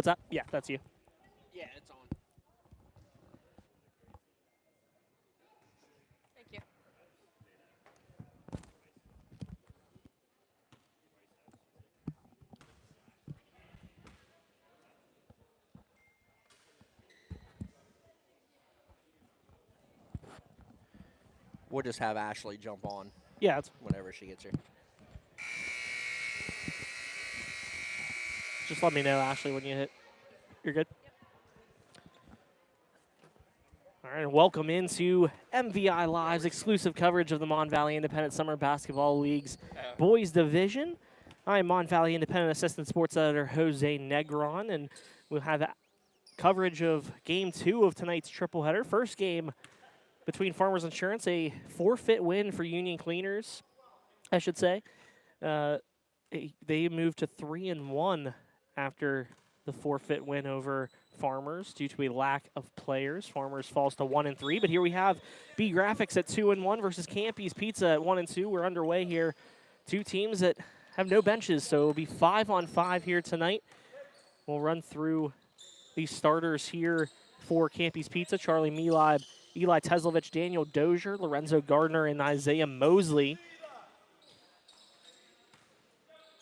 What's that? Yeah, that's you. Yeah, it's on. Thank you. We'll just have Ashley jump on Yeah, it's whenever she gets here. just let me know, Ashley, when you hit. You're good? All right, welcome into MVI Live's exclusive coverage of the Mon Valley Independent Summer Basketball League's Boys Division. I'm Mon Valley Independent Assistant Sports Editor Jose Negron, and we'll have coverage of Game 2 of tonight's triple header. First game between Farmers Insurance, a forfeit win for Union Cleaners, I should say. They moved to 3-1 after the forfeit win over Farmers due to a lack of players. Farmers falls to 1-3, but here we have BeeGraphix at 2-1 versus Campy's Pizza at 1-2. We're underway here. Two teams that have no benches, so it'll be 5-on-5 here tonight. We'll run through these starters here for Campy's Pizza: Charlie Melib, Eli Teslovich, Daniel Dozier, Lorenzo Gardner, and Isaiah Mosley.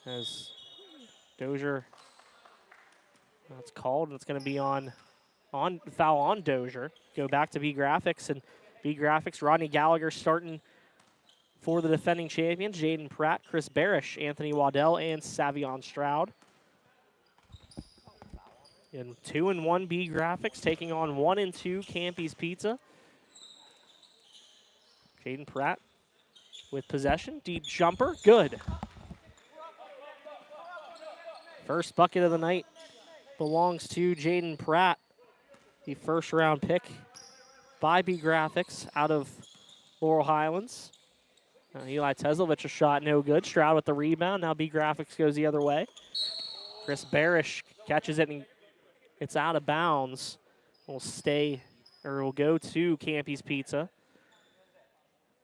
As Dozier, that's called, and it's going to be on foul on Dozier. Go back to BeeGraphix, and BeeGraphix, Rodney Gallagher starting for the defending champions: Jaden Pratt, Chris Barish, Anthony Waddell, and Savion Stroud. And 2-1 BeeGraphix taking on 1-2 Campy's Pizza. Jaden Pratt with possession, deep jumper, good. First bucket of the night belongs to Jaden Pratt, the first-round pick by BeeGraphix out of Laurel Highlands. Eli Teslovich, a shot no good. Stroud with the rebound. Now BeeGraphix goes the other way. Chris Barish catches it, and it's out of bounds. Will go to Campy's Pizza.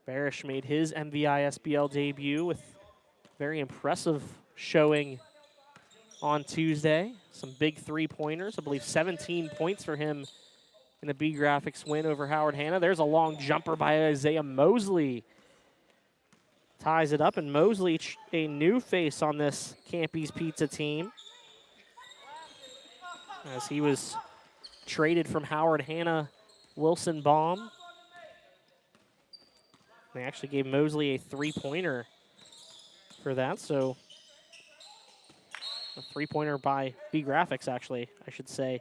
Barish made his MVISBL debut with very impressive showing on Tuesday. Some big three-pointers. I believe 17 points for him in the BeeGraphix win over Howard Hanna. There's a long jumper by Isaiah Mosley. Ties it up, and Mosley, a new face on this Campy's Pizza team, as he was traded from Howard Hanna, Wilson Baum. They actually gave Mosley a three-pointer for that, so a three-pointer by BeeGraphix, actually, I should say,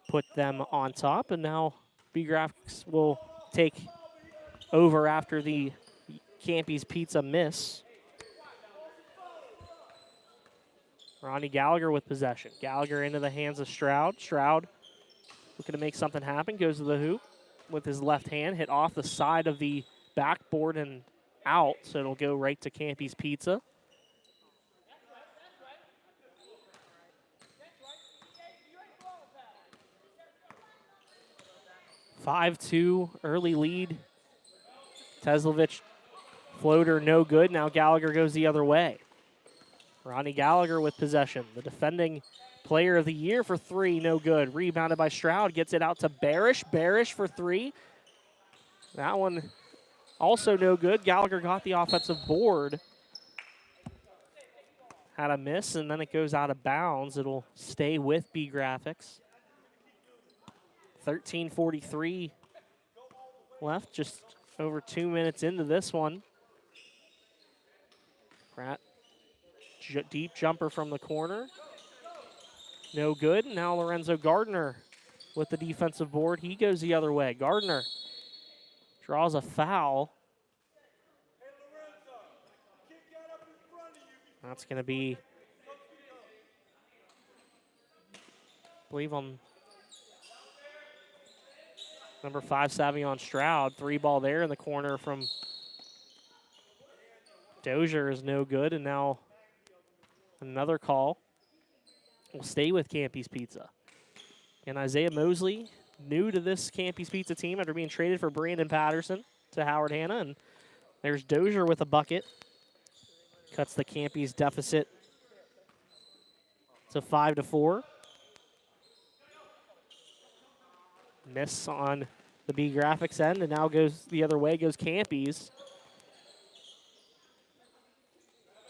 put them on top. And now BeeGraphix will take over after the Campy's Pizza miss. Ronnie Gallagher with possession. Gallagher into the hands of Stroud. Stroud looking to make something happen. Goes to the hoop with his left hand. Hit off the side of the backboard and out, so it'll go right to Campy's Pizza. (5-2) early lead. Teslovich floater no good. Now Gallagher goes the other way. Ronnie Gallagher with possession. The defending player of the year for three, no good. Rebounded by Stroud, gets it out to Barish. Barish for three. That one also no good. Gallagher got the offensive board. Had a miss, and then it goes out of bounds. It'll stay with BeeGraphix. 13:43 left, just over 2 minutes into this one. Pratt, deep jumper from the corner. No good. Now Lorenzo Gardner with the defensive board. He goes the other way. Gardner draws a foul. That's going to be, I believe, on number 5, Savion Stroud. Three ball there in the corner from Dozier is no good, and now another call will stay with Campy's Pizza. And Isaiah Mosley, new to this Campy's Pizza team after being traded for Brandon Patterson to Howard Hanna. And there's Dozier with a bucket. Cuts the Campy's deficit to 5-4. Miss on the BeeGraphix end, and now goes the other way, goes Campy's.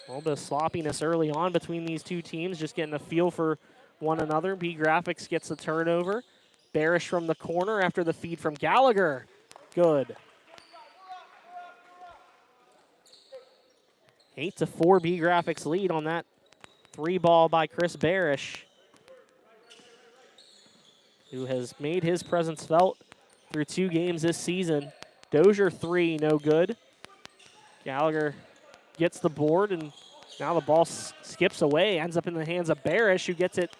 A little bit of sloppiness early on between these two teams, just getting a feel for one another. BeeGraphix gets the turnover. Barish from the corner after the feed from Gallagher. Good. 8-4 BeeGraphix lead on that 3-ball by Chris Barish, who has made his presence felt through 2 games this season. Dozier 3, no good. Gallagher gets the board, and now the ball skips away, ends up in the hands of Barish, who gets it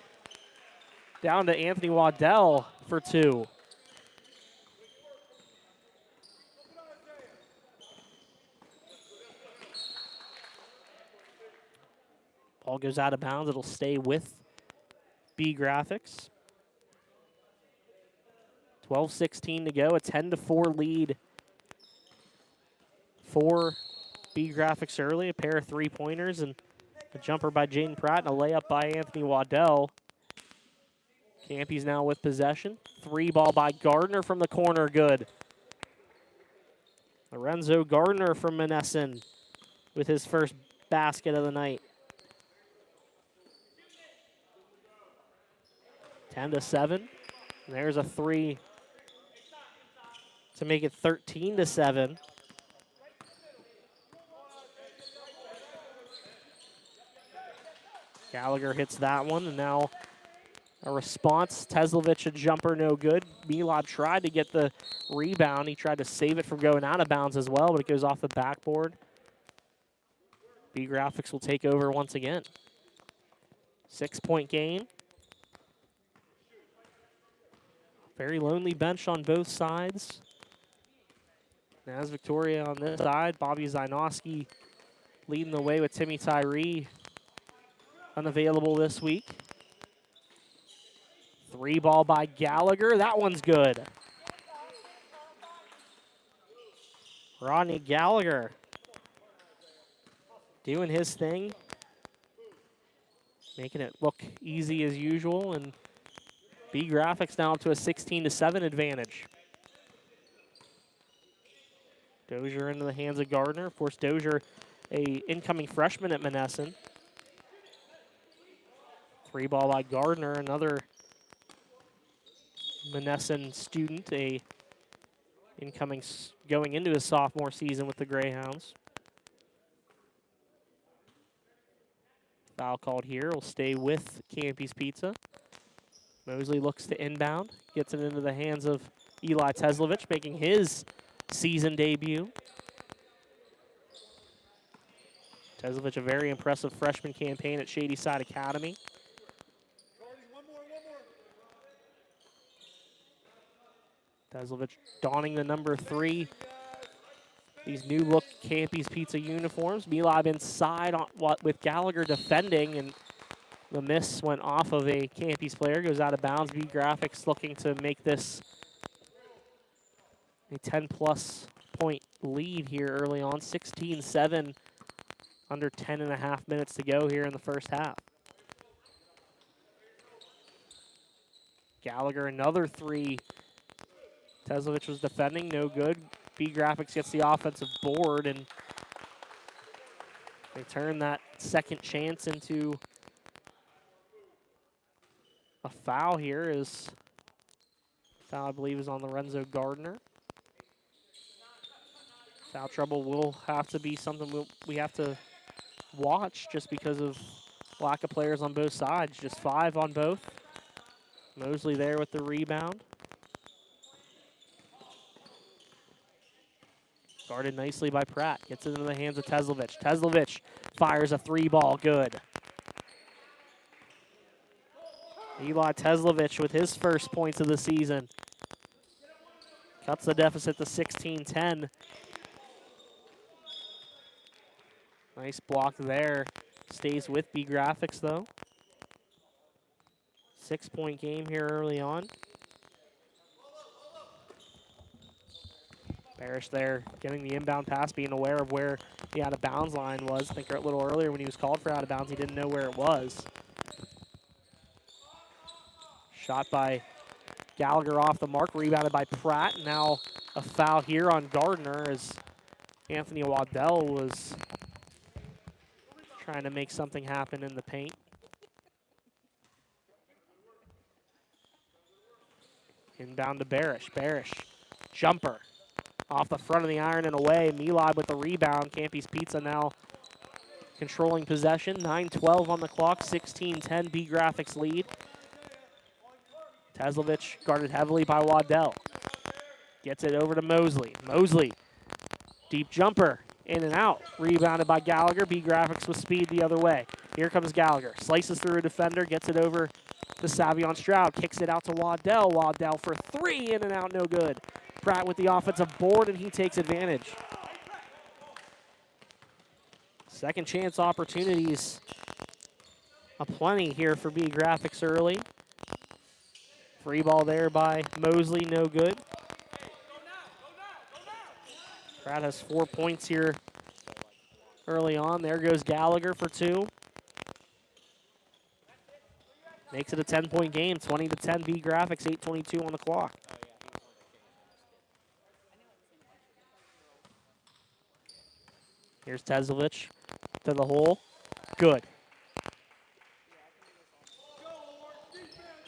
down to Anthony Waddell for 2. Ball goes out of bounds. It'll stay with BeeGraphix. 12:16 to go. A 10-4 lead for BeeGraphix early. A pair of 3-pointers and a jumper by Jaden Pratt and a layup by Anthony Waddell. Campy's now with possession. 3-ball by Gardner from the corner. Good. Lorenzo Gardner from Monessen with his first basket of the night. 10-7. And there's a 3 to make it 13-7. Gallagher hits that one, and now a response. Teslovich, a jumper, no good. Milab tried to get the rebound. He tried to save it from going out of bounds as well, but it goes off the backboard. BeeGraphix will take over once again. 6-point game. Very lonely bench on both sides. As Victoria on this side, Bobby Zainowski leading the way with Timmy Tyree unavailable this week. 3-ball by Gallagher. That one's good. Rodney Gallagher doing his thing, making it look easy as usual, and BeeGraphix now up to a 16-7 advantage. Dozier into the hands of Gardner. Of course, Dozier, a incoming freshman at Monessen. 3-ball by Gardner, another Monessen student, a incoming going into his sophomore season with the Greyhounds. Foul called here. Will stay with Campy's Pizza. Mosley looks to inbound, gets it into the hands of Eli Teslovich, making his season debut. Teslovich, a very impressive freshman campaign at Shady Side Academy. Teslovich donning the number 3. These new look Campy's Pizza uniforms. Milab inside on, with Gallagher defending, and the miss went off of a Campy's player, goes out of bounds. BeeGraphix looking to make this a 10-plus point lead here early on. 16-7, under 10.5 minutes to go here in the first half. Gallagher, another 3. Teslovich was defending, no good. BeeGraphix gets the offensive board, and they turn that second chance into a foul here. Is foul, I believe, is on Lorenzo Gardner. Foul trouble will have to be something we have to watch just because of lack of players on both sides. Just 5 on both. Mosley there with the rebound. Guarded nicely by Pratt. Gets it into the hands of Teslovich. Teslovich fires a 3-ball. Good. Eli Teslovich with his first points of the season. Cuts the deficit to 16-10. Nice block there. Stays with BeeGraphix though. 6-point game here early on. Barish there, getting the inbound pass, being aware of where the out-of-bounds line was. I think a little earlier when he was called for out-of-bounds, he didn't know where it was. Shot by Gallagher off the mark, rebounded by Pratt. Now a foul here on Gardner as Anthony Waddell was trying to make something happen in the paint. Inbound to Barish. Barish, jumper. Off the front of the iron and away. Milad with the rebound. Campy's Pizza now controlling possession. 9:12 on the clock. 16-10 BeeGraphix lead. Teslovich guarded heavily by Waddell. Gets it over to Mosley. Mosley, deep jumper, in and out. Rebounded by Gallagher. BeeGraphix with speed the other way. Here comes Gallagher. Slices through a defender, gets it over to Savion Stroud. Kicks it out to Waddell. Waddell for three, in and out, no good. Pratt with the offensive board, and he takes advantage. Second chance opportunities aplenty here for BeeGraphix early. Free ball there by Mosley, no good. Pratt has 4 points here early on. There goes Gallagher for two. Makes it a 10-point game, 20-10 BeeGraphix, 8:22 on the clock. Here's Teslovich to the hole. Good.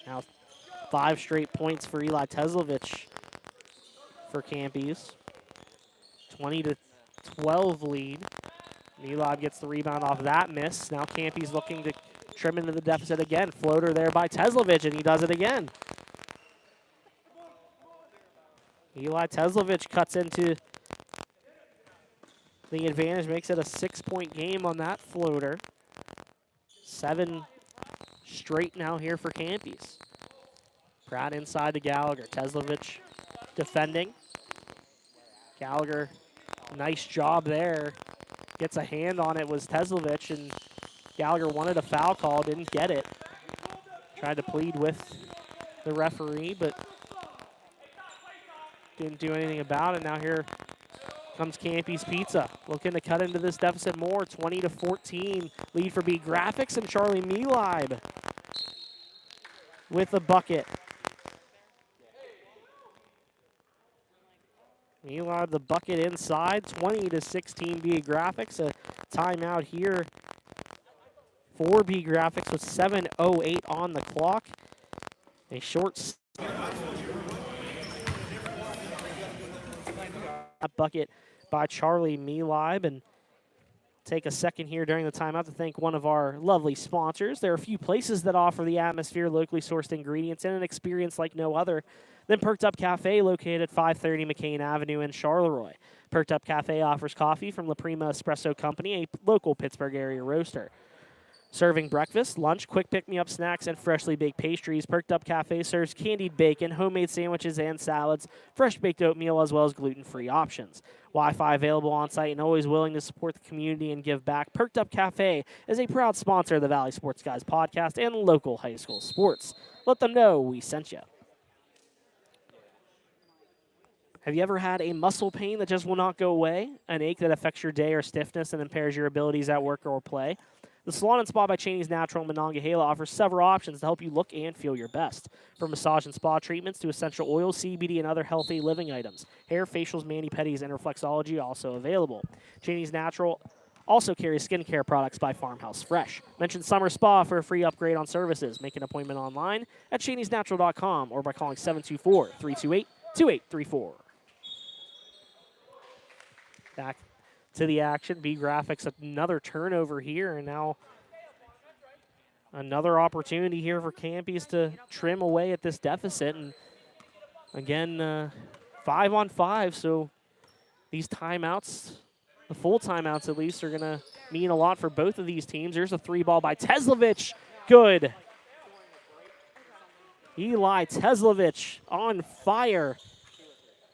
Now 5 straight points for Eli Teslovich for Campy's. 20-12 lead. Milad gets the rebound off that miss. Now Campy's looking to trim into the deficit again. Floater there by Teslovich, and he does it again. Eli Teslovich cuts into the advantage, makes it a 6-point game on that floater. 7 straight now here for Campy's. Pratt inside to Gallagher. Teslovich defending. Gallagher, nice job there. Gets a hand on it, was Teslovich, and Gallagher wanted a foul call, didn't get it. Tried to plead with the referee, but didn't do anything about it. Now here comes Campy's Pizza, looking to cut into this deficit more. 20-14 lead for BeeGraphix, and Charlie Milad with a bucket. Milad the bucket inside. 20-16 BeeGraphix. A timeout here for BeeGraphix with 7:08 on the clock. A short bucket by Charlie Milad. And take a second here during the timeout to thank one of our lovely sponsors. There are a few places that offer the atmosphere, locally sourced ingredients, and an experience like no other than Perked Up Cafe, located at 530 McCain Avenue in Charleroi. Perked Up Cafe offers coffee from La Prima Espresso Company, a local Pittsburgh area roaster. Serving breakfast, lunch, quick pick-me-up snacks, and freshly baked pastries, Perked Up Cafe serves candied bacon, homemade sandwiches and salads, fresh baked oatmeal, as well as gluten-free options. Wi-Fi available on-site and always willing to support the community and give back. Perked Up Cafe is a proud sponsor of the Valley Sports Guys podcast and local high school sports. Let them know we sent you. Have you ever had a muscle pain that just will not go away? An ache that affects your day or stiffness and impairs your abilities at work or play? The Salon and Spa by Cheney's Natural in Monongahela offers several options to help you look and feel your best. From massage and spa treatments to essential oils, CBD, and other healthy living items. Hair, facials, mani-pedis, and reflexology also available. Cheney's Natural also carries skincare products by Farmhouse Fresh. Mention Summer Spa for a free upgrade on services. Make an appointment online at cheneysnatural.com or by calling 724-328-2834. Back to the action. BeeGraphix, another turnover here, and now another opportunity here for Campy's to trim away at this deficit. And again, 5 on 5, so these timeouts, the full timeouts at least, are going to mean a lot for both of these teams. There's a 3-ball by Teslovich. Good. Eli Teslovich on fire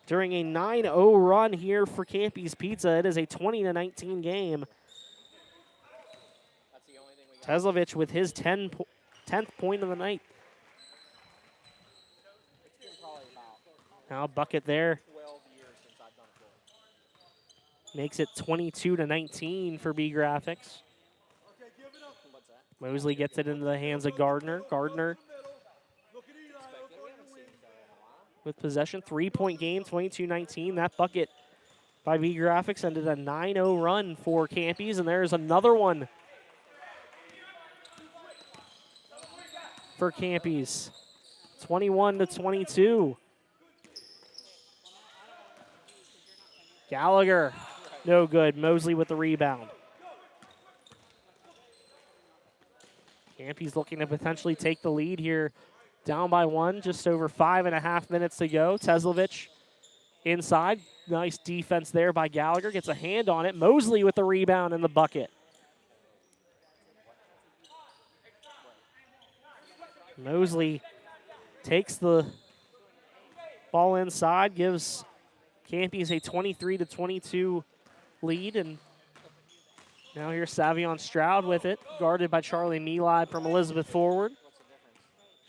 during a 9-0 run here for Campy's Pizza. It is a 20-19 game. Teslovich with his 10th point of the night. Now a bucket there. Makes it 22-19 for BeeGraphix. Mosley gets it into the hands of Gardner. Gardner with possession. 3-point game, 22-19. That bucket by BeeGraphix ended a 9-0 run for Campy's, and there's another one for Campy's. 21-22. Gallagher, no good. Mosley with the rebound. Campy's looking to potentially take the lead here. Down by one, just over 5.5 minutes to go. Teslovich inside. Nice defense there by Gallagher. Gets a hand on it. Mosley with the rebound and the bucket. Mosley takes the ball inside, gives Campy's a 23-22 lead, and now here's Savion Stroud with it, guarded by Charlie Meelide from Elizabeth forward.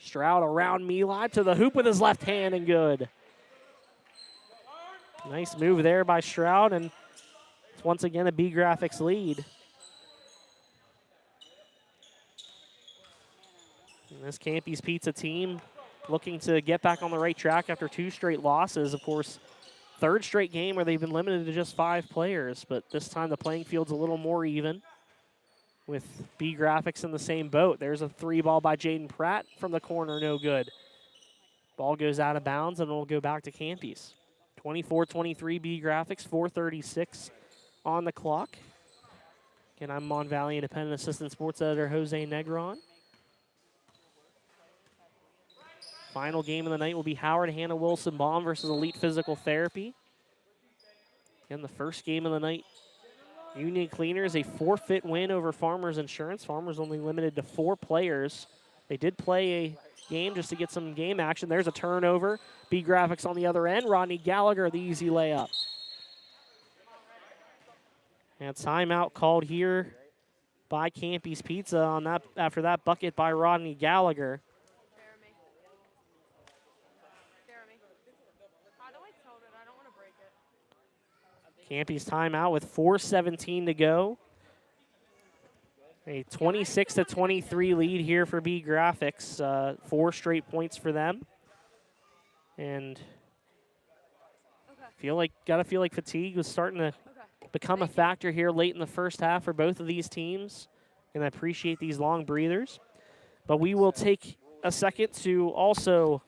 Stroud around Meelide to the hoop with his left hand, and good. Nice move there by Stroud, and it's once again a BeeGraphix lead. And this Campy's Pizza team looking to get back on the right track after 2 straight losses. Of course, 3rd straight game where they've been limited to just 5 players, but this time the playing field's a little more even with BeeGraphix in the same boat. There's a 3 ball by Jaden Pratt from the corner, no good. Ball goes out of bounds, and it'll go back to Campy's. 24-23 BeeGraphix, 4:36 on the clock. Again, I'm Mon Valley Independent Assistant Sports Editor Jose Negron. Final game of the night will be Howard Hannah Wilson Baum versus Elite Physical Therapy. And the first game of the night, Union Cleaners, a forfeit win over Farmers Insurance. Farmers only limited to 4 players. They did play a game just to get some game action. There's a turnover. BeeGraphix on the other end. Rodney Gallagher, the easy layup. And timeout called here by Campy's Pizza on that after that bucket by Rodney Gallagher. Campy's timeout with 4:17 to go. A 26-23 lead here for BeeGraphix. 4 straight points for them. And gotta feel like fatigue was starting to become a factor here late in the first half for both of these teams. And I appreciate these long breathers. But we will take a second to also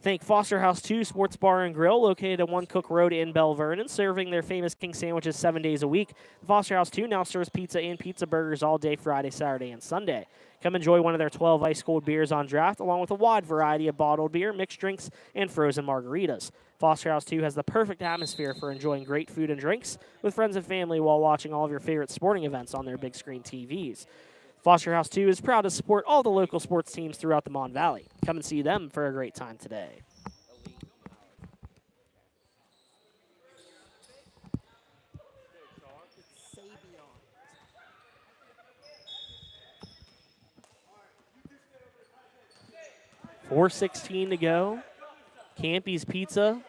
thank Foster House 2 Sports Bar and Grill, located at 1 Cook Road in Bell Vernon, serving their famous king sandwiches 7 days a week. Foster House 2 now serves pizza and pizza burgers all day, Friday, Saturday, and Sunday. Come enjoy one of their 12 ice-cold beers on draft, along with a wide variety of bottled beer, mixed drinks, and frozen margaritas. Foster House 2 has the perfect atmosphere for enjoying great food and drinks with friends and family while watching all of your favorite sporting events on their big screen TVs. Foster House 2 is proud to support all the local sports teams throughout the Mon Valley. Come and see them for a great time today. .4:16 to go. Campy's Pizza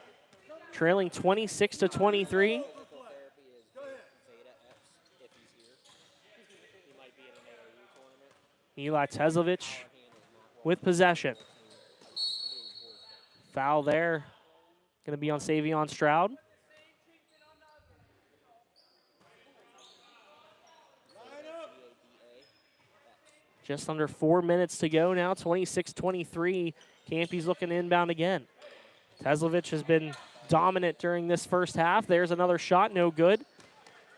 trailing 26-23. Eli Teslovich with possession. Foul there. Going to be on Savion Stroud. Just under 4 minutes to go now, 26-23. Campy's looking inbound again. Teslovich has been dominant during this first half. There's another shot, no good.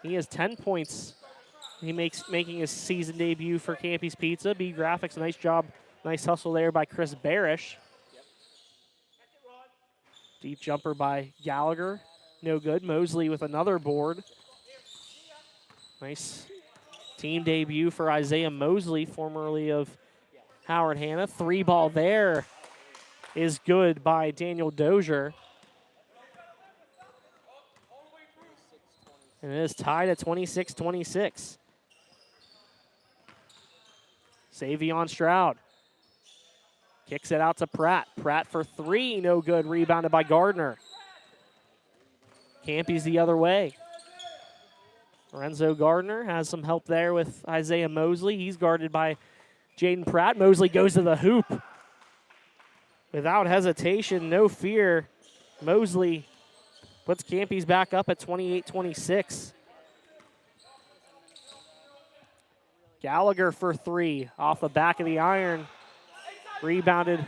He has 10 points. Making his season debut for Campy's Pizza. BeeGraphix, nice job, nice hustle there by Chris Barish. Deep jumper by Gallagher, no good. Mosley with another board. Nice team debut for Isaiah Mosley, formerly of Howard Hannah. 3 ball there is good by Daniel Dozier. And it is tied at 26-26. Savion Stroud kicks it out to Pratt. Pratt for 3, no good. Rebounded by Gardner. Campy's the other way. Lorenzo Gardner has some help there with Isaiah Mosley. He's guarded by Jaden Pratt. Mosley goes to the hoop. without hesitation, no fear, Mosley puts Campy's back up at 28-26. Gallagher for three off the back of the iron. Rebounded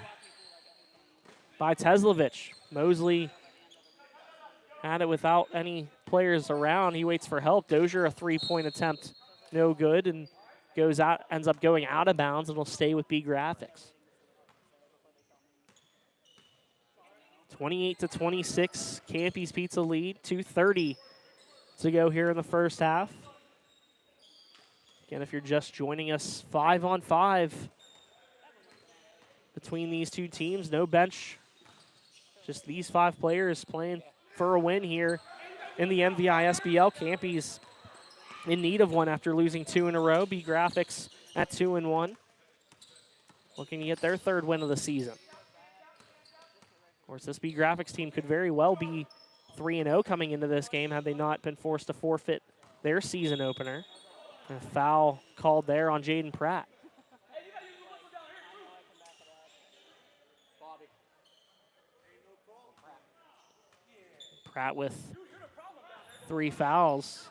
by Teslovich. Mosley had it without any players around. He waits for help. Dozier, a three-point attempt, no good, and ends up going out of bounds and will stay with BeeGraphix. 28-26, Campy's Pizza lead. 2:30 to go here in the first half. Again, if you're just joining us, 5-on-5 between these two teams. No bench, just these five players playing for a win here in the MVISBL. Campy's in need of one after losing two in a row. BeeGraphix at 2-1, looking to get their third win of the season. Of course, this BeeGraphix team could very well be 3-0 coming into this game had they not been forced to forfeit their season opener. A foul called there on Jaden Pratt. Pratt with 3 fouls.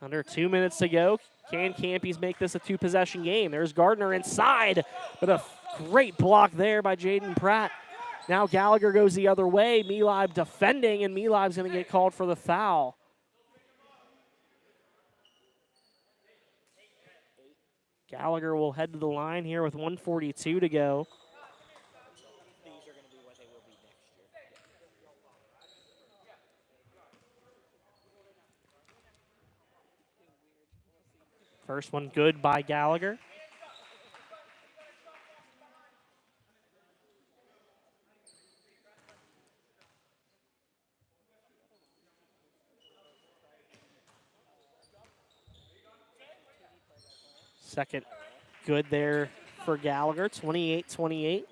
Under 2 minutes to go. Can Campy's make this a two-possession game? There's Gardner inside, but a great block there by Jaden Pratt. Now Gallagher goes the other way. Milib defending, and Milib's going to get called for the foul. Gallagher will head to the line here with 1:42 to go. First one good by Gallagher. Second good there for Gallagher, 28-28.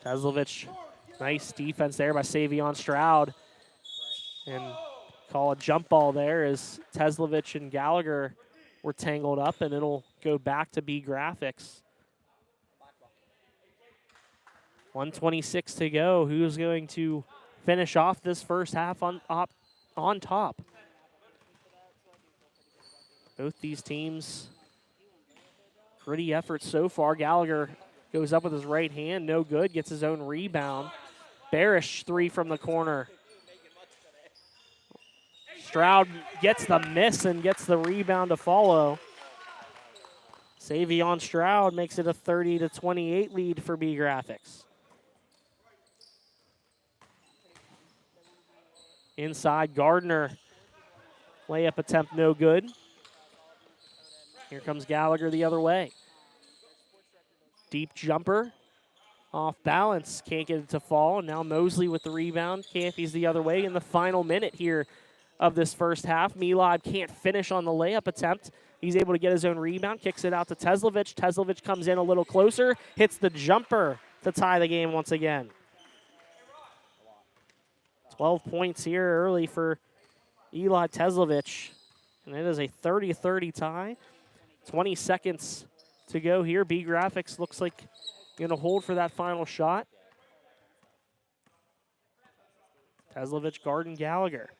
Teslovich, nice defense there by Savion Stroud. And call a jump ball there as Teslovich and Gallagher were tangled up, and it'll go back to BeeGraphix. 1:26 to go. Who's going to finish off this first half on top? Both these teams, pretty effort so far. Gallagher goes up with his right hand, no good, gets his own rebound. Barish three from the corner. Stroud gets the miss and gets the rebound to follow. Savion Stroud makes it a 30-28 lead for BeeGraphix. Inside, Gardner. Layup attempt no good. Here comes Gallagher the other way. Deep jumper. Off balance. Can't get it to fall. Now Mosley with the rebound. Campy's the other way in the final minute here of this first half. Milib can't finish on the layup attempt. He's able to get his own rebound. Kicks it out to Teslovich. Teslovich comes in a little closer. Hits the jumper to tie the game once again. 12 points here early for Eli Teslovich. And it is a 30-30 tie. 20 seconds to go here. BeeGraphix looks like going to hold for that final shot. Teslovich, Garden, Gallagher.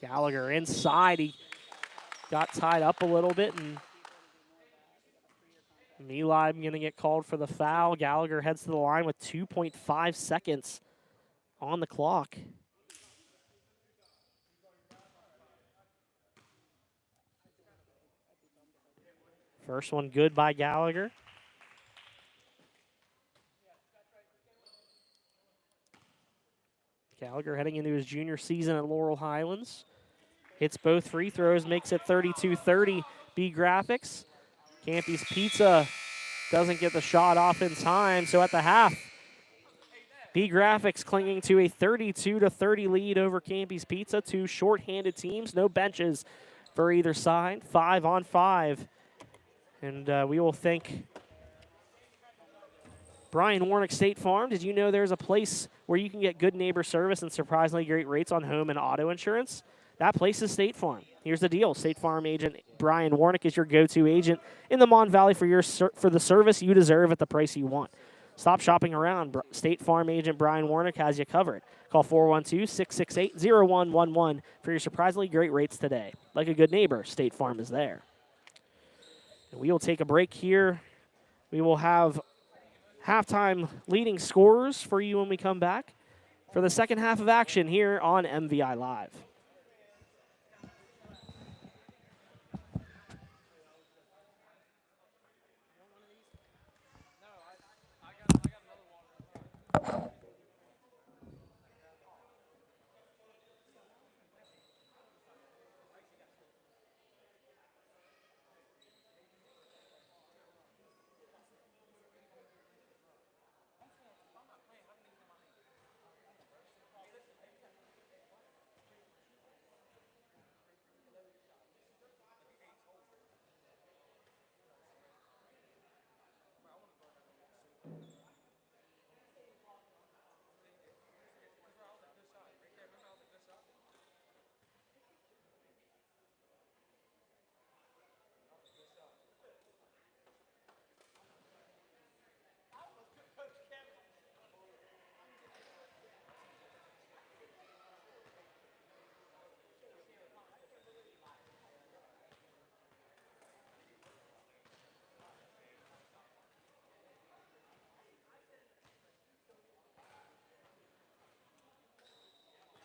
Gallagher inside. He got tied up a little bit, and Milib going to get called for the foul. Gallagher heads to the line with 2.5 seconds on the clock. First one good by Gallagher. Gallagher heading into his junior season at Laurel Highlands. Hits both free throws, makes it 32-30 BeeGraphix. Campy's Pizza doesn't get the shot off in time, so at the half, BeeGraphix clinging to a 32-30 lead over Campy's Pizza. Two short-handed teams, no benches for either side, 5-on-5. And we will thank Brian Warnick State Farm. Did you know there's a place where you can get good neighbor service and surprisingly great rates on home and auto insurance? That place is State Farm. Here's the deal. State Farm agent Brian Warnick is your go-to agent in the Mon Valley for the service you deserve at the price you want. Stop shopping around. State Farm agent Brian Warnick has you covered. Call 412-668-0111 for your surprisingly great rates today. Like a good neighbor, State Farm is there. And we will take a break here. We will have halftime leading scorers for you when we come back for the second half of action here on MVI Live.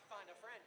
Find a friend.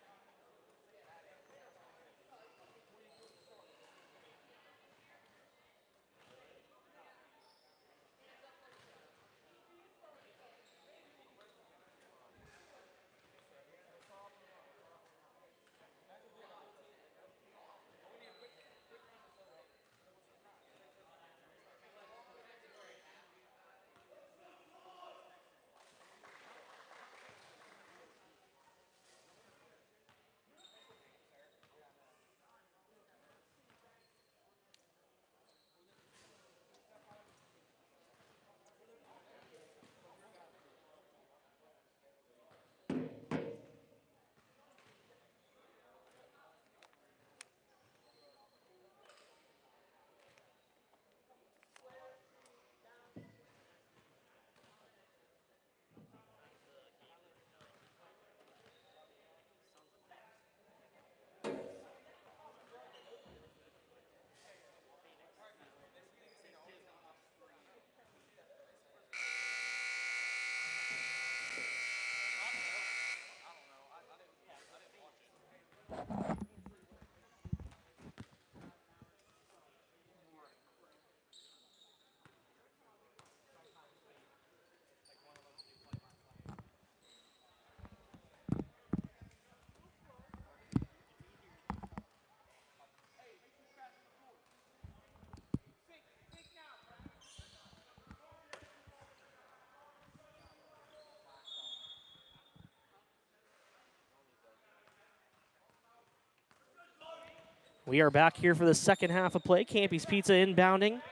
We are back here for the second half of play. Campy's Pizza inbounding.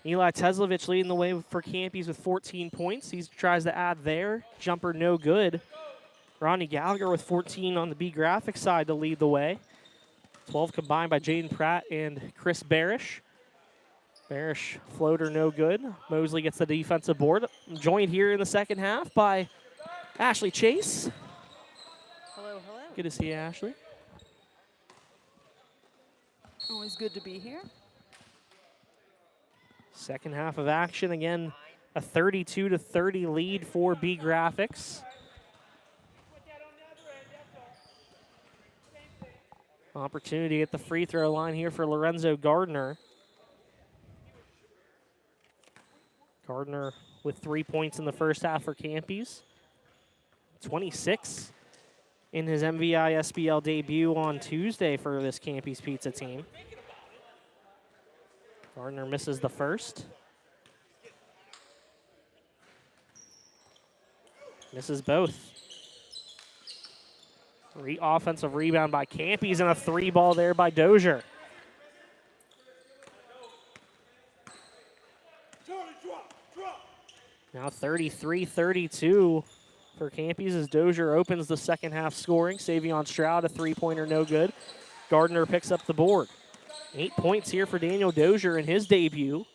Eli Teslovich leading the way for Campy's with 14 points. He tries to add there. Jumper no good. Ronnie Gallagher with 14 on the BeeGraphix side to lead the way. 12 combined by Jaden Pratt and Chris Barish. Barish floater no good. Mosley gets the defensive board. Joined here in the second half by Ashley Chase. Hello, hello. Good to see you, Ashley. Always good to be here. Second half of action, again, a 32-30 lead for BeeGraphix. Opportunity at the free throw line here for Lorenzo Gardner. Gardner with 3 points in the first half for Campy's. 26 in his MVISBL debut on Tuesday for this Campy's Pizza team. Gardner misses the first. Misses both. Offensive rebound by Campy's and a three ball there by Dozier. Now Now 33-32 for Campy's as Dozier opens the second half scoring. Savion Stroud, a three-pointer, no good. Gardner picks up the board. 8 points here for Daniel Dozier in his debut.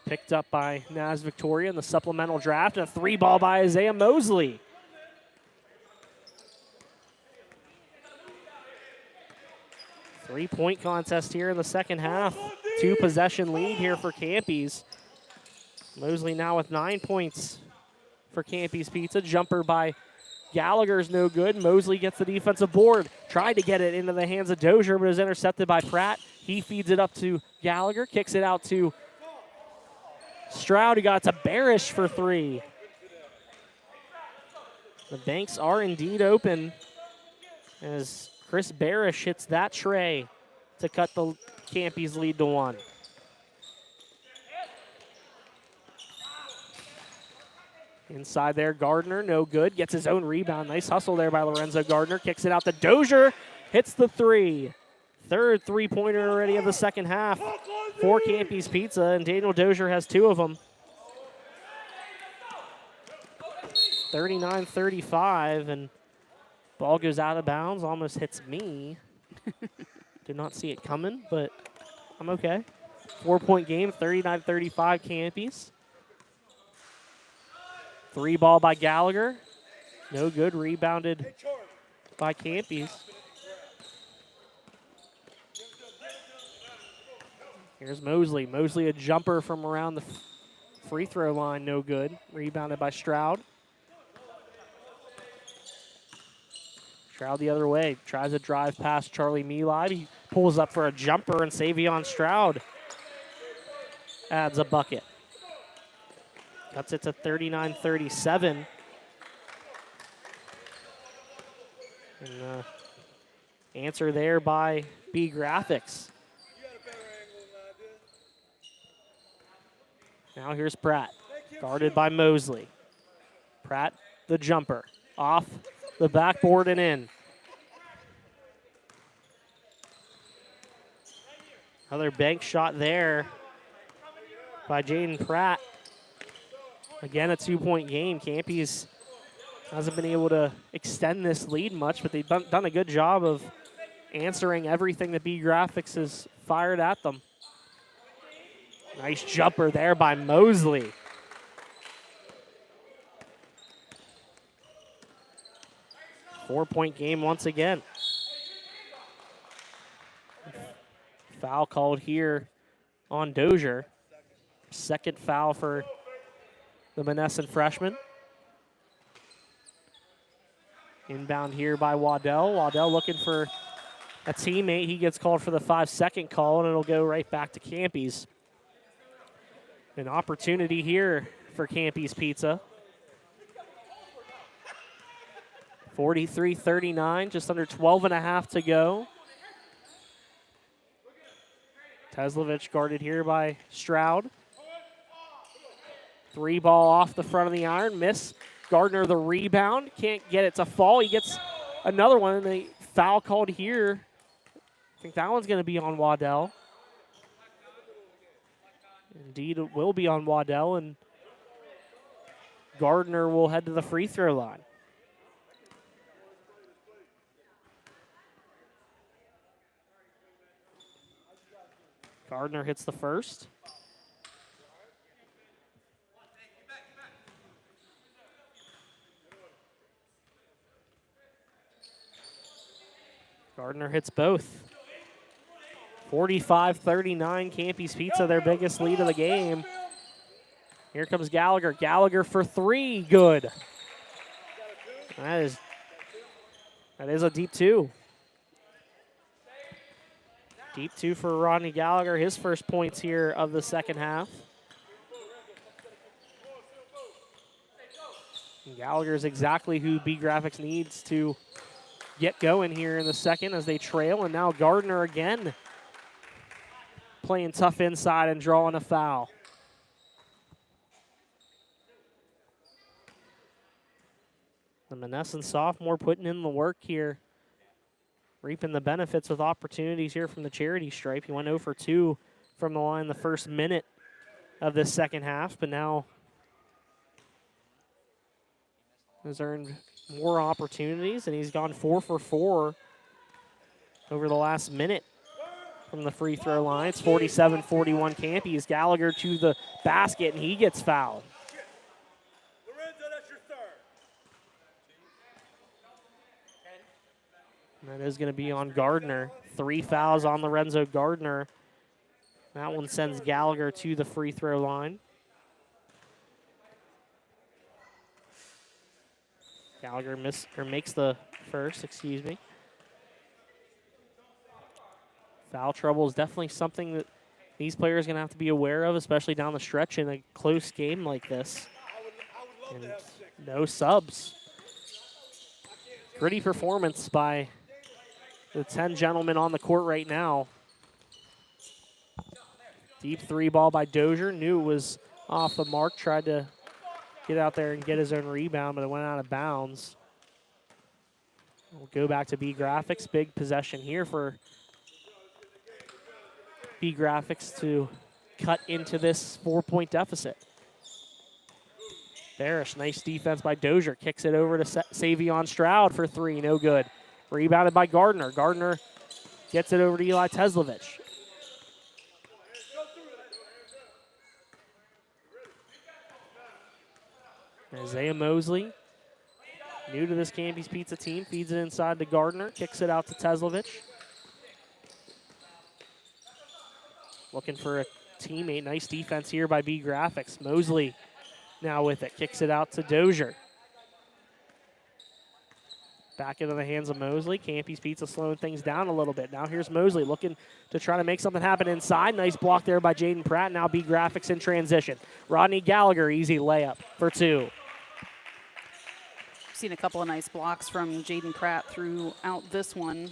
Picked up by Naz Victoria in the supplemental draft. And a three ball by Isaiah Mosley. Three-point contest here in the second half. Two-possession lead here for Campy's. Mosley now with 9 points for Campy's Pizza. Jumper by Gallagher's no good. Mosley gets the defensive board. Tried to get it into the hands of Dozier, but is intercepted by Pratt. He feeds it up to Gallagher, kicks it out to Stroud, who got to Barish for three. The banks are indeed open as Chris Barish hits that tray to cut the Campy's lead to 1. Inside there, Gardner, no good. Gets his own rebound. Nice hustle there by Lorenzo Gardner. Kicks it out to Dozier. Hits the three. Third three-pointer already of the second half for Campy's Pizza, and Daniel Dozier has 2 of them. 39-35, and ball goes out of bounds. Almost hits me. Did not see it coming, but I'm okay. 4-point game, 39-35 Campy's. Three ball by Gallagher. No good. Rebounded by Campy's. Here's Mosley. Mosley a jumper from around the free throw line. No good. Rebounded by Stroud. Stroud the other way. Tries to drive past Charlie Meelide. He pulls up for a jumper, and Savion Stroud adds a bucket. Cuts it to 39-37. And answer there by BeeGraphix. Now here's Pratt, guarded by Mosley. Pratt, the jumper, off the backboard and in. Another bank shot there by Jaden Pratt. Again, a 2-point game. Campy's hasn't been able to extend this lead much, but they've done a good job of answering everything that BeeGraphix has fired at them. Nice jumper there by Mosley. Four-point game once again. Foul called here on Dozier. Second foul for the Monessen freshman. Inbound here by Waddell. Waddell looking for a teammate. He gets called for the 5-second call, and it'll go right back to Campy's. An opportunity here for Campy's Pizza. 43-39, just under 12 and a half to go. Teslovich guarded here by Stroud. Three ball off the front of the iron, miss. Gardner the rebound, can't get it to fall. He gets another one, and the foul called here. I think that one's going to be on Waddell. Indeed, it will be on Waddell, and Gardner will head to the free throw line. Gardner hits the first. Gardner hits both. 45-39, Campy's Pizza, their biggest lead of the game. Here comes Gallagher. Gallagher for three, good. That is a deep two. Deep two for Rodney Gallagher, his first points here of the second half. And Gallagher is exactly who BeeGraphix needs to get going here in the second as they trail. And now Gardner again playing tough inside and drawing a foul. The Monessen sophomore putting in the work here, reaping the benefits with opportunities here from the charity stripe. He went 0 for 2 from the line the first minute of this second half, but now has earned more opportunities, and he's gone 4 for 4 over the last minute from the free throw line. It's 47-41 Campy. As Gallagher to the basket, and he gets fouled. And that is going to be on Gardner. 3 fouls on Lorenzo Gardner. That one sends Gallagher to the free throw line. Gallagher makes the first, excuse me. Foul trouble is definitely something that these players are going to have to be aware of, especially down the stretch in a close game like this. And no subs. Gritty performance by the 10 gentlemen on the court right now. Deep 3 ball by Dozier. Knew it was off the mark. Tried to get out there and get his own rebound, but it went out of bounds. We'll go back to BeeGraphix. Big possession here for BeeGraphix to cut into this 4-point deficit. Barish, nice defense by Dozier. Kicks it over to Savion Stroud for 3. No good. Rebounded by Gardner. Gardner gets it over to Eli Teslovich. Isaiah Mosley, new to this Campy's Pizza team, feeds it inside to Gardner, kicks it out to Teslovich. Looking for a teammate. Nice defense here by BeeGraphix. Mosley now with it, kicks it out to Dozier. Back into the hands of Mosley. Campy's Pizza slowing things down a little bit. Now here's Mosley looking to try to make something happen inside. Nice block there by Jaden Pratt. Now BeeGraphix in transition. Rodney Gallagher, easy layup for 2. Seen a couple of nice blocks from Jaden Pratt throughout this one.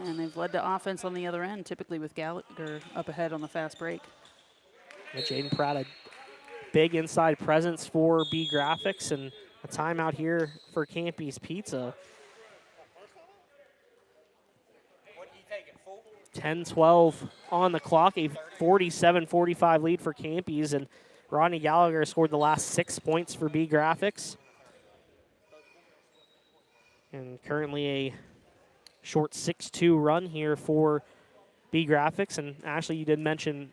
And they've led to offense on the other end, typically with Gallagher up ahead on the fast break. Jaden Pratt, a big inside presence for BeeGraphix, and a timeout here for Campy's Pizza. 10-12 on the clock, a 47-45 lead for Campy's, and Rodney Gallagher scored the last 6 points for BeeGraphix. And currently a short 6-2 run here for BeeGraphix. And Ashley, you did mention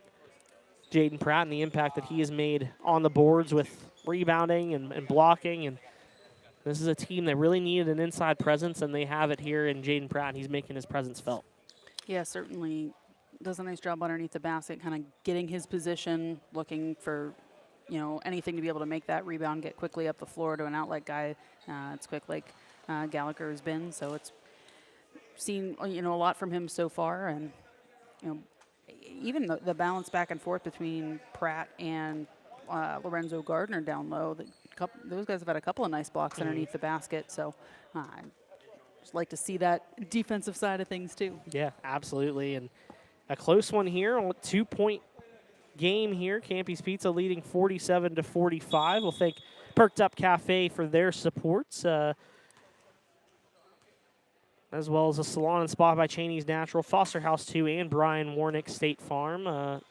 Jaden Pratt and the impact that he has made on the boards with rebounding and blocking. And this is a team that really needed an inside presence, and they have it here in Jaden Pratt. He's making his presence felt. Yeah, certainly does a nice job underneath the basket, kind of getting his position, looking for, anything to be able to make that rebound, get quickly up the floor to an outlet guy. It's quick like Gallagher has been, so it's seen, a lot from him so far. And, even the balance back and forth between Pratt and Lorenzo Gardner down low, those guys have had a couple of nice blocks underneath the basket. So I just like to see that defensive side of things too. Yeah, absolutely. And a close one here, a 2-point game here. Campy's Pizza leading 47-45. We'll thank Perked Up Cafe for their supports, as well as a salon and spa by Cheney's Natural, Foster House 2, and Brian Warnick State Farm.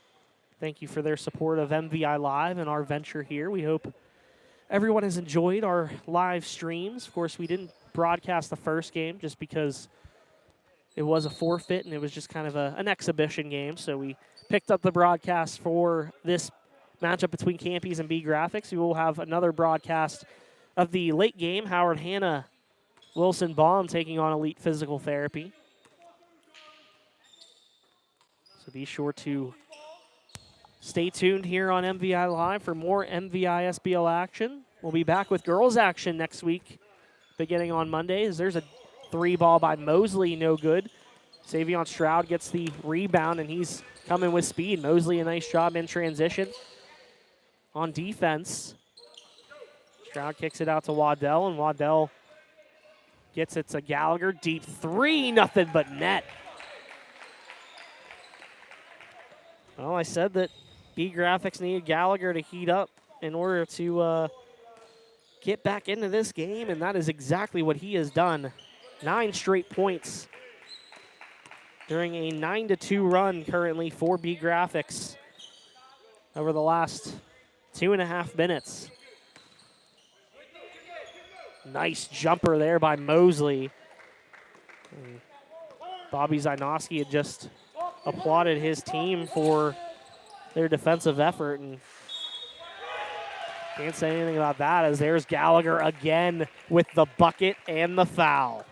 Thank you for their support of MVI Live and our venture here. We hope everyone has enjoyed our live streams. Of course, we didn't broadcast the first game just because it was a forfeit and it was just kind of an exhibition game. So we picked up the broadcast for this matchup between Campy's and BeeGraphix. We will have another broadcast of the late game. Howard Hanna, Wilson Baum taking on Elite Physical Therapy. So be sure to stay tuned here on MVI Live for more MVISBL action. We'll be back with girls action next week, beginning on Mondays. There's a 3-ball by Mosley, no good. Savion Stroud gets the rebound, and he's coming with speed. Mosley, a nice job in transition. On defense, Stroud kicks it out to Waddell, and Waddell gets it to Gallagher. Deep 3, nothing but net. Well, I said that BeeGraphix needed Gallagher to heat up in order to get back into this game, and that is exactly what he has done. 9 straight points during a 9-2 run currently for BeeGraphix over the last 2.5 minutes. Nice jumper there by Mosley. And Bobby Zainoski had just applauded his team for their defensive effort, and can't say anything about that as there's Gallagher again with the bucket and the foul.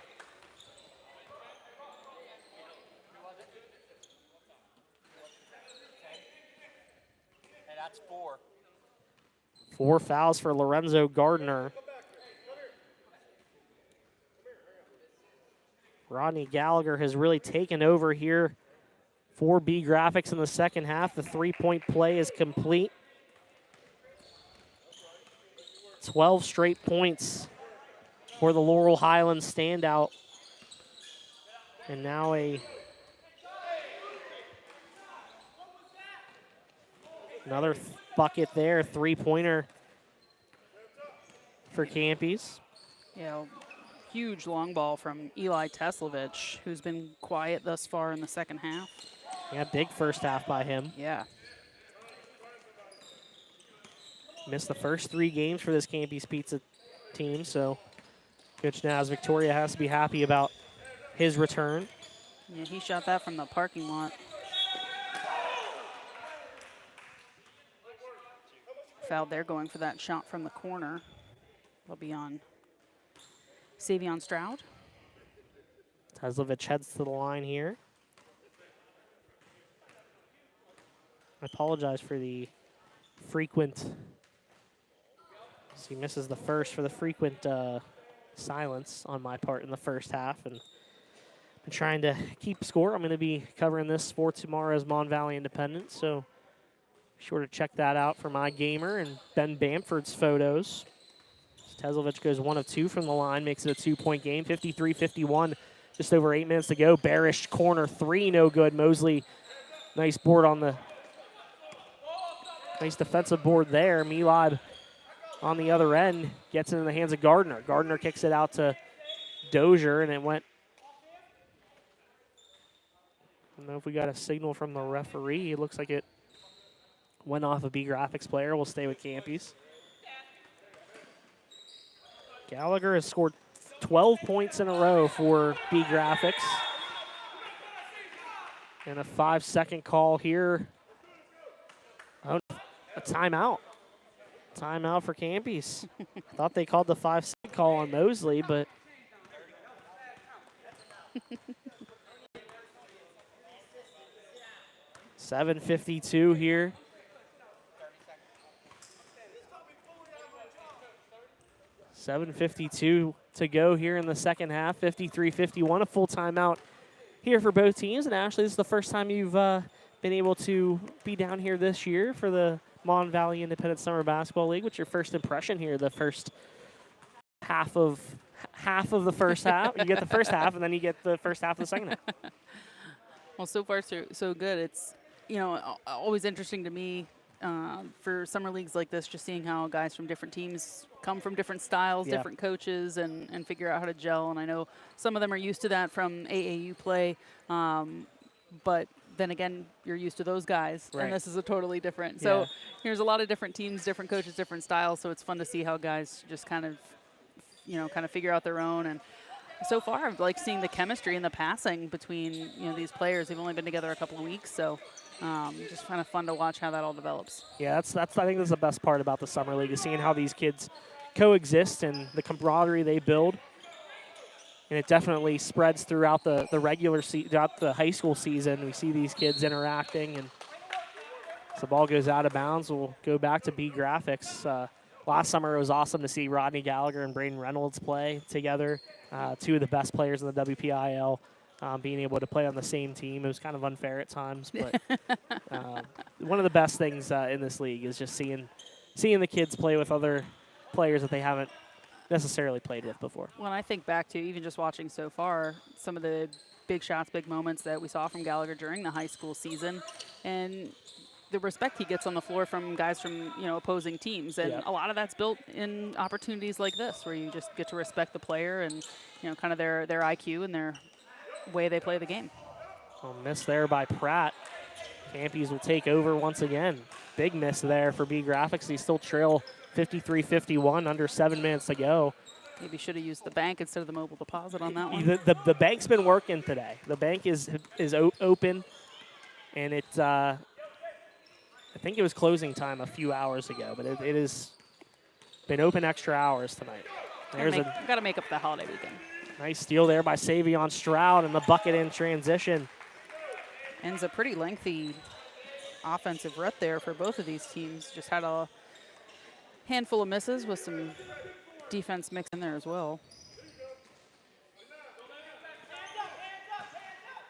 Hey, that's 4. 4 fouls for Lorenzo Gardner. Rodney Gallagher has really taken over here for BeeGraphix in the second half. The three-point play is complete. 12 straight points for the Laurel Highlands standout. And now another bucket there, three-pointer for Campies. Yeah, huge long ball from Eli Teslovich, who's been quiet thus far in the second half. Yeah, big first half by him. Yeah. Missed the first 3 games for this Campies Pizza team, so Coach Naz Victoria has to be happy about his return. Yeah, he shot that from the parking lot. Fouled there, going for that shot from the corner. Will be on Savion Stroud. Teslovich heads to the line here. I apologize for the frequent, he misses the first, for the frequent silence on my part in the first half, and I'm trying to keep score. I'm going to be covering this for tomorrow's Mon Valley Independent, so be sure to check that out for my gamer and Ben Bamford's photos. Teslovich goes 1 of 2 from the line, makes it a 2-point game, 53-51, just over 8 minutes to go. Barish corner 3, no good. Mosley, nice board on the, nice defensive board there. Milad on the other end gets it in the hands of Gardner. Gardner kicks it out to Dozier, and it went, I don't know if we got a signal from the referee. It looks like it went off a BeeGraphix player. We'll stay with Campies. Gallagher has scored 12 points in a row for BeeGraphix. And a 5-second call here. Oh, a timeout. Timeout for Campies. Thought they called the 5-second call on Mosley, but .752 here. .752 to go here in the second half. 53-51, a full timeout here for both teams. And Ashley, this is the first time you've been able to be down here this year for the Mon Valley Independent Summer Basketball League. What's your first impression here? The first half of the first half. You get the first half, and then you get the first half of the second half. Well, so far so good. It's, you know, always interesting to me for summer leagues like this, just seeing how guys from different teams come from different styles, different coaches, and figure out how to gel. And I know some of them are used to that from AAU play, but then again, you're used to those guys, and this is a totally different. So here's a lot of different teams, different coaches, different styles. So it's fun to see how guys just kind of, you know, kind of figure out their own. And so far, I've liked seeing the chemistry and the passing between, you know, these players. They've only been together a couple of weeks, so just kind of fun to watch how that all develops. Yeah, that's I think that's the best part about the summer league, is seeing how these kids coexist and the camaraderie they build. And it definitely spreads throughout the regular throughout the high school season. We see these kids interacting, and as the ball goes out of bounds, we'll go back to BeeGraphix. Last summer, it was awesome to see Rodney Gallagher and Braden Reynolds play together, 2 of the best players in the WPIL, being able to play on the same team. It was kind of unfair at times, but one of the best things in this league is just seeing the kids play with other players that they haven't necessarily played with before. When I think back to even just watching so far, some of the big shots, big moments that we saw from Gallagher during the high school season, and the respect he gets on the floor from guys from, you know, opposing teams, and a lot of that's built in opportunities like this, where you just get to respect the player and, you know, kind of their IQ and their way they play the game. Well, miss there by Pratt. Campies will take over once again. Big miss there for BeeGraphix. They still trail 53-51, under 7 minutes to go. Maybe should have used the bank instead of the mobile deposit on that one. The bank's been working today. The bank is open, and it's I think it was closing time a few hours ago, but it has been open extra hours tonight. There's Got to make up the holiday weekend. Nice steal there by Savion Stroud, and the bucket in transition. Ends a pretty lengthy offensive rut there for both of these teams. Just had a handful of misses with some defense mixed in there as well.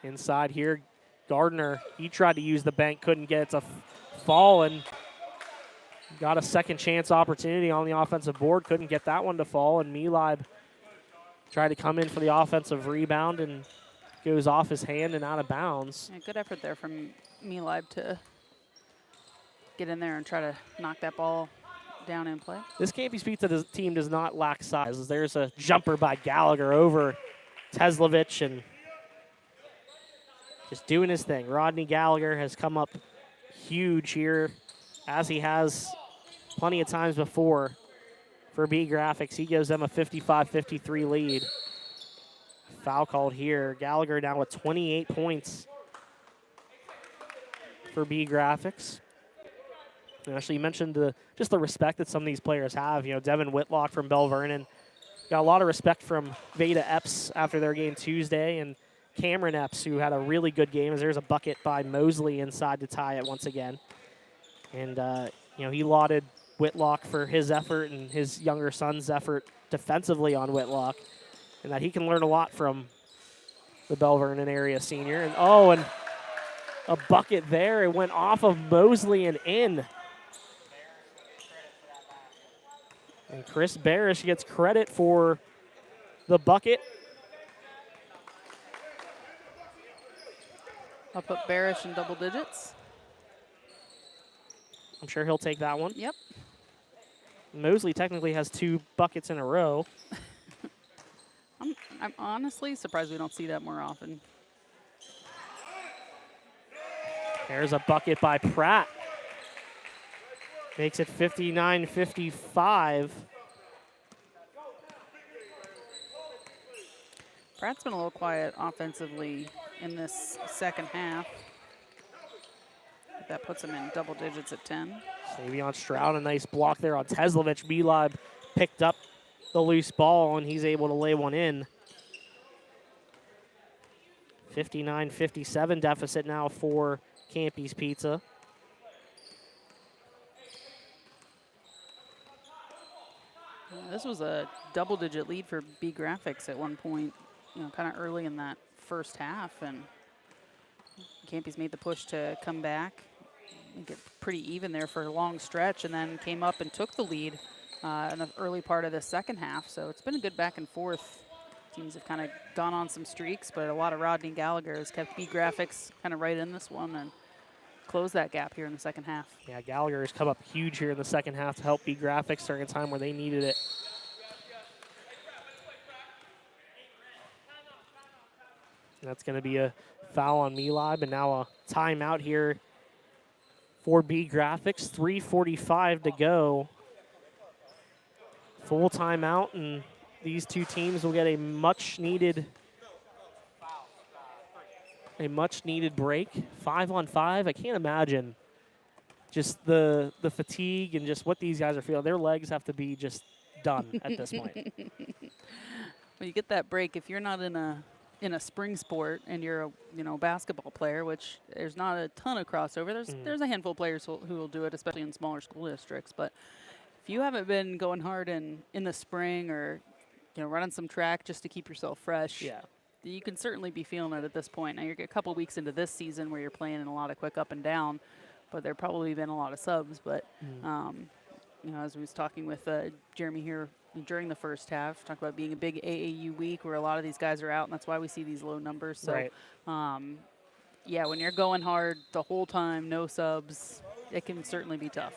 Inside here, Gardner, he tried to use the bank, couldn't get it to fall, and got a second chance opportunity on the offensive board, couldn't get that one to fall, and Milib tried to come in for the offensive rebound and goes off his hand and out of bounds. Yeah, good effort there from Milib to get in there and try to knock that ball down in play. This Campy Pizza team does not lack size. There's a jumper by Gallagher over Teslavich and just doing his thing. Rodney Gallagher has come up huge here, as he has plenty of times before for BeeGraphix. He gives them a 55-53 lead. Foul called here. Gallagher now with 28 points for BeeGraphix. Actually, you mentioned just the respect that some of these players have. You know, Devin Whitlock from Bell Vernon got a lot of respect from Veda Epps after their game Tuesday, and Cameron Epps, who had a really good game, as there's a bucket by Mosley inside to tie it once again. And, you know, he lauded Whitlock for his effort and his younger son's effort defensively on Whitlock, and that he can learn a lot from the Bell Vernon area senior. And, and a bucket there. It went off of Mosley and in. And Chris Barish gets credit for the bucket. I'll put Barish in double digits. I'm sure he'll take that one. Yep. Mosley technically has 2 buckets in a row. I'm honestly surprised we don't see that more often. There's a bucket by Pratt. Makes it 59-55. Pratt's been a little quiet offensively in this second half. That puts him in double digits at 10. Savion Stroud, a nice block there on Teslavich. Milib picked up the loose ball, and he's able to lay one in. 59-57 deficit now for Campy's Pizza. This was a double-digit lead for BeeGraphix at one point, you know, kind of early in that first half, and Campy's made the push to come back and get pretty even there for a long stretch, and then came up and took the lead in the early part of the second half. So it's been a good back and forth. Teams have kind of gone on some streaks, but a lot of Rodney Gallagher has kept BeeGraphix kind of right in this one and close that gap here in the second half. Yeah, Gallagher has come up huge here in the second half to help BeeGraphix during a time where they needed it. That's going to be a foul on Milib, and now a timeout here for BeeGraphix. 3:45 to go. Full timeout, and these two teams will get a much needed break. 5-on-5. I can't imagine just the fatigue and just what these guys are feeling. Their legs have to be just done at this point. Well, you get that break if you're not in a spring sport and you're a basketball player, which there's not a ton of crossover. There's a handful of players who will do it, especially in smaller school districts. But if you haven't been going hard in the spring or running some track just to keep yourself fresh, Yeah. you can certainly be feeling it at this point. Now you're a couple weeks into this season where you're playing in a lot of quick up and down, but there probably been a lot of subs. But as we was talking with Jeremy here during the first half, talk about being a big AAU week where a lot of these guys are out, and that's why we see these low numbers. So, Right. When you're going hard the whole time, no subs, it can certainly be tough.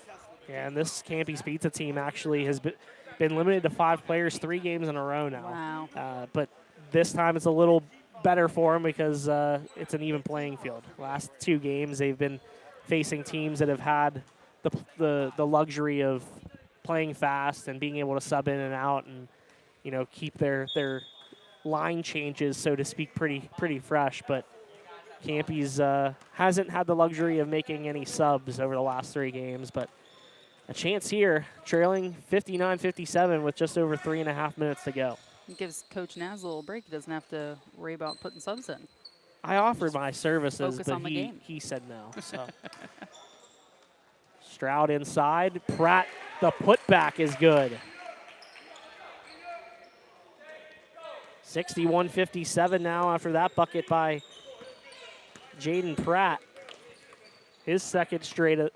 Yeah, and this Campy's Pizza team actually has been limited to 5 players 3 games in a row now. Wow. But this time it's a little better for them because it's an even playing field. Last 2 games they've been facing teams that have had the luxury of playing fast and being able to sub in and out, and you know, keep their line changes, so to speak, pretty fresh. But Campy's hasn't had the luxury of making any subs over the last 3 games, but a chance here, trailing 59-57 with just over 3.5 minutes to go. It gives Coach Naz a little break. He doesn't have to worry about putting subs in. I offered my services, focus but on the game. he said no. So Stroud inside. Pratt, the putback is good. 61-57 now after that bucket by Jaden Pratt. His second straight of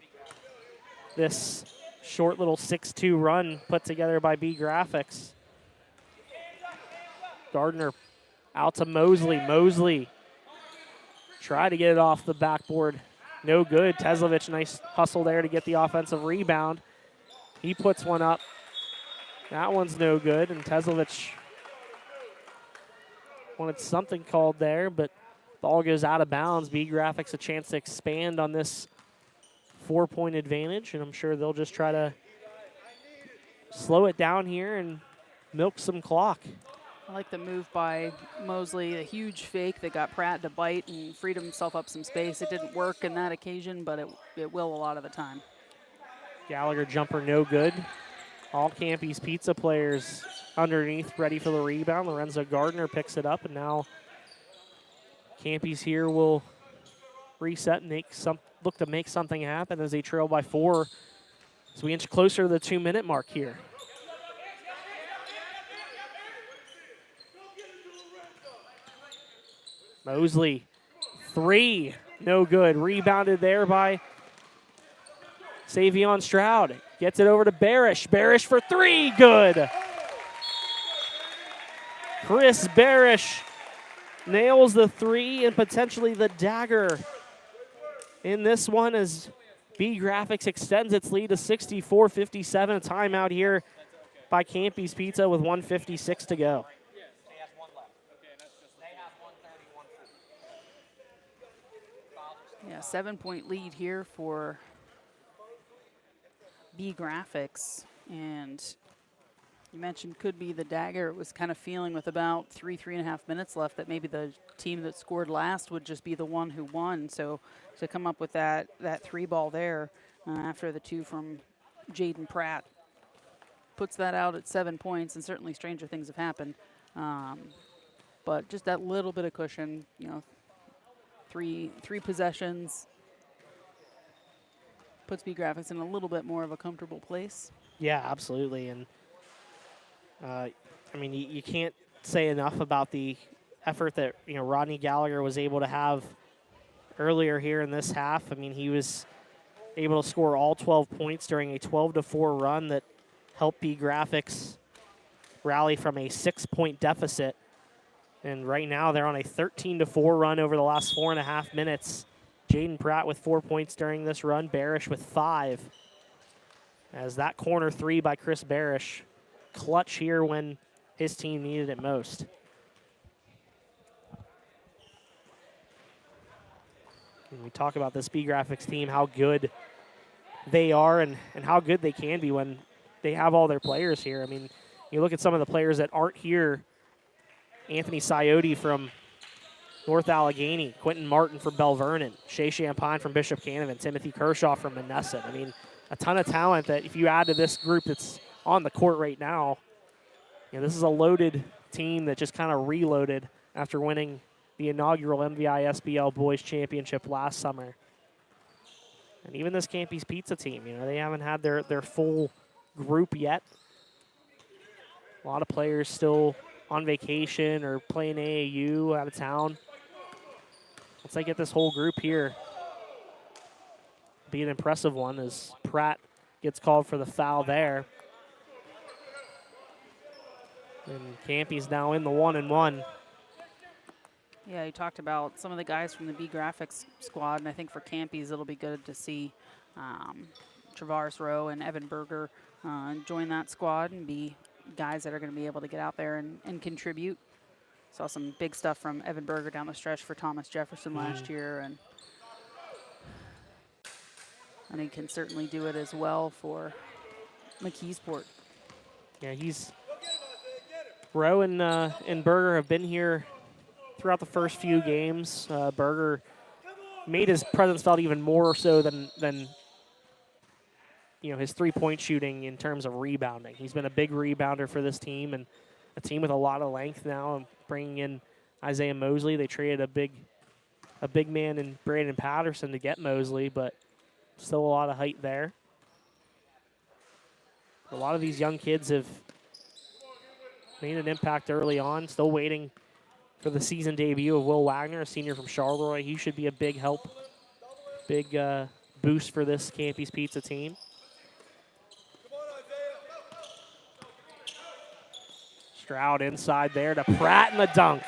this short little 6-2 run put together by BeeGraphix. Gardner out to Mosley. Mosley try to get it off the backboard. No good. Teslovich, nice hustle there to get the offensive rebound. He puts one up. That one's no good, and Teslovich wanted something called there, but ball goes out of bounds. BeeGraphix a chance to expand on this 4-point advantage, and I'm sure they'll just try to slow it down here and milk some clock. I like the move by Mosley, a huge fake that got Pratt to bite and freed himself up some space. It didn't work in that occasion, but it will a lot of the time. Gallagher jumper no good. All Campy's Pizza players underneath ready for the rebound. Lorenzo Gardner picks it up, and now Campy's here will reset and look to make something happen as they trail by 4 as we inch closer to the 2-minute mark here. Mosley, 3, no good. Rebounded there by Savion Stroud. Gets it over to Barish. Barish for 3, good. Chris Barish nails the 3 and potentially the dagger in this one as BeeGraphix extends its lead to 64-57. A timeout here by Campy's Pizza with 1:56 to go. Yeah, 7-point lead here for BeeGraphix. And you mentioned could be the dagger. It was kind of feeling with about 3.5 minutes left that maybe the team that scored last would just be the one who won. So to come up with that 3 ball there after the 2 from Jaden Pratt puts that out at 7 points, and certainly stranger things have happened. But just that little bit of cushion, you know, three possessions puts BeeGraphix in a little bit more of a comfortable place. Yeah, absolutely. And I mean, you can't say enough about the effort that, you know, Rodney Gallagher was able to have earlier here in this half. I mean, he was able to score all 12 points during a 12-4 run that helped BeeGraphix rally from a 6-point deficit. And right now they're on a 13-4 run over the last 4.5 minutes. Jaden Pratt with 4 points during this run. Barish with 5. As that corner 3 by Chris Barish, clutch here when his team needed it most. And we talk about this BeeGraphix team, how good they are and how good they can be when they have all their players here. I mean, you look at some of the players that aren't here. Anthony Sciotti from North Allegheny, Quentin Martin from Bell Vernon, Shea Champagne from Bishop Canevin, Timothy Kershaw from Monessen. I mean, a ton of talent that if you add to this group that's on the court right now, you know, this is a loaded team that just kind of reloaded after winning the inaugural MVISBL Boys Championship last summer. And even this Campy's Pizza team, you know, they haven't had their full group yet. A lot of players still on vacation or playing AAU out of town. Once they get this whole group here, be an impressive one as Pratt gets called for the foul there. And Campy's now in the 1-1. Yeah, you talked about some of the guys from the BeeGraphix squad, and I think for Campy's it'll be good to see Travaris Rowe and Evan Berger join that squad and be guys that are going to be able to get out there and contribute. Saw some big stuff from Evan Berger down the stretch for Thomas Jefferson last year, and he can certainly do it as well for McKeesport. Yeah, he's Rowe and Berger have been here throughout the first few games. Berger made his presence felt even more so than his three-point shooting in terms of rebounding. He's been a big rebounder for this team, and a team with a lot of length now. And bringing in Isaiah Mosley, they traded a big man in Brandon Patterson to get Mosley, but still a lot of height there. A lot of these young kids have made an impact early on. Still waiting for the season debut of Will Wagner, a senior from Charleroi. He should be a big help, big boost for this Campy's Pizza team. Stroud inside there to Pratt in the dunk.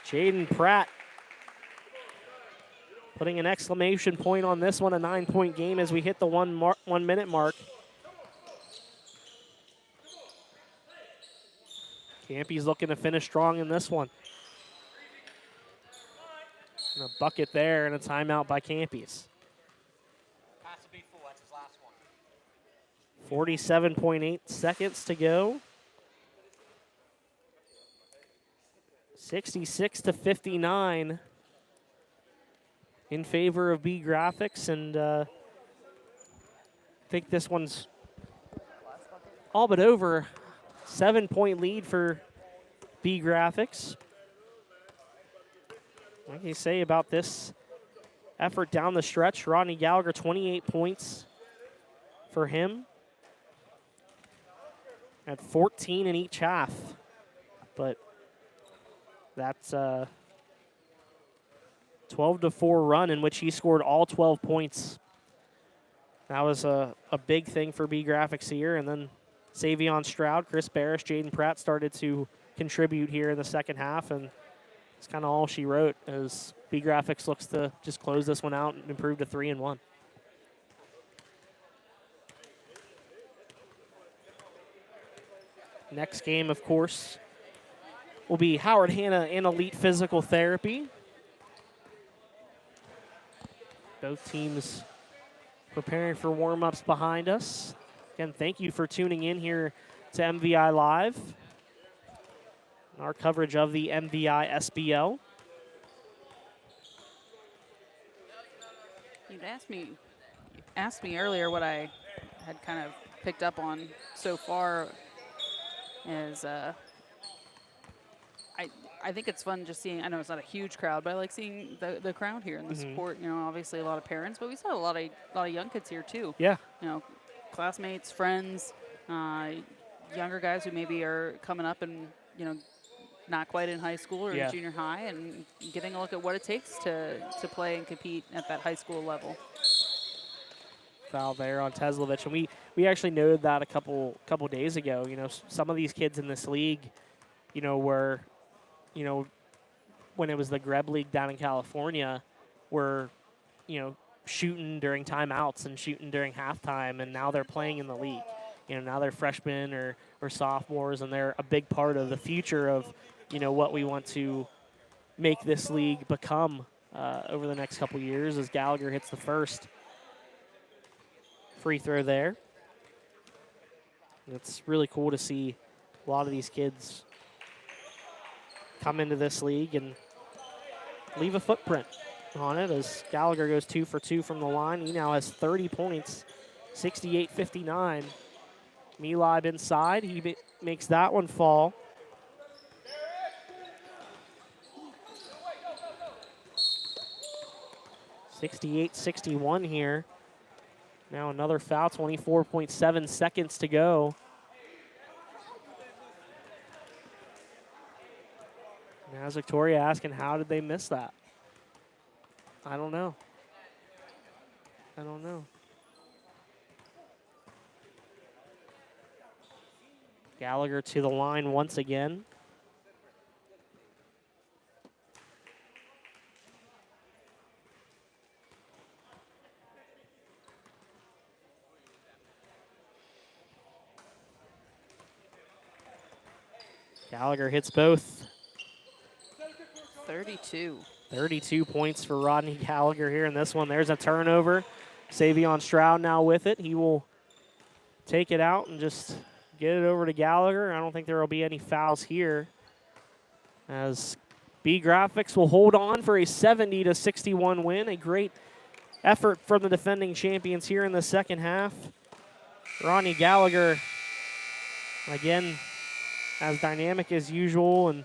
Jaden Pratt putting an exclamation point on this one, a 9-point game as we hit the 1 minute mark. Campy's looking to finish strong in this one. And a bucket there and a timeout by Campy's. Has to be full. That's his last one. 47.8 seconds to go. 66-59 in favor of BeeGraphix, and I think this one's all but over. 7-point lead for BeeGraphix. What can you say about this effort down the stretch? Rodney Gallagher, 28 points for him. At 14 in each half. But that's a 12-4 run in which he scored all 12 points. That was a big thing for BeeGraphix here. And then Savion Stroud, Chris Barish, Jaden Pratt started to contribute here in the second half. And it's kind of all she wrote as BeeGraphix looks to just close this one out and improve to 3-1. Next game, of course, will be Howard Hanna and Elite Physical Therapy. Both teams preparing for warm-ups behind us. Again, thank you for tuning in here to MVI Live. Our coverage of the MVISBL. You'd asked me earlier what I had kind of picked up on so far is I think it's fun just seeing, I know it's not a huge crowd, but I like seeing the crowd here and the support. You know, obviously a lot of parents, but we saw a lot of young kids here too. Yeah. You know, classmates, friends, younger guys who maybe are coming up and, you know, not quite in high school or in junior high, and getting a look at what it takes to play and compete at that high school level. Foul there on Teslovich, and we actually noted that a couple days ago. You know, some of these kids in this league, you know, were, you know, when it was the Greb League down in California, were, you know, shooting during timeouts and shooting during halftime, and now they're playing in the league. You know, now they're freshmen or sophomores, and they're a big part of the future of, you know, what we want to make this league become over the next couple years as Gallagher hits the first free throw there. It's really cool to see a lot of these kids come into this league and leave a footprint on it as Gallagher goes 2 for 2 from the line. He now has 30 points, 68-59. Milib inside, he makes that one fall. .68-61 here. Now another foul, 24.7 seconds to go. Now Victoria asking, how did they miss that? I don't know. Gallagher to the line once again. Gallagher hits both. 32 points for Rodney Gallagher here in this one. There's a turnover. Savion Stroud now with it. He will take it out and just get it over to Gallagher. I don't think there will be any fouls here, as BeeGraphix will hold on for a 70-61 win. A great effort from the defending champions here in the second half. Ronnie Gallagher, again, as dynamic as usual, and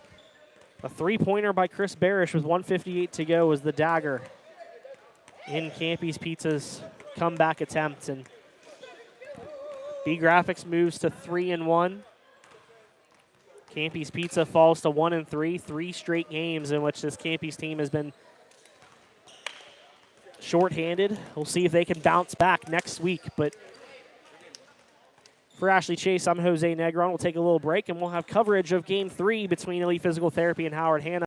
a three-pointer by Chris Barish with 1:58 to go is the dagger in Campy's Pizza's comeback attempt. And BeeGraphix moves to 3-1. Campy's Pizza falls to 1-3. 3 straight games in which this Campy's team has been shorthanded. We'll see if they can bounce back next week. But for Ashley Chase, I'm Jose Negron. We'll take a little break, and we'll have coverage of Game 3 between Elite Physical Therapy and Howard Hanna.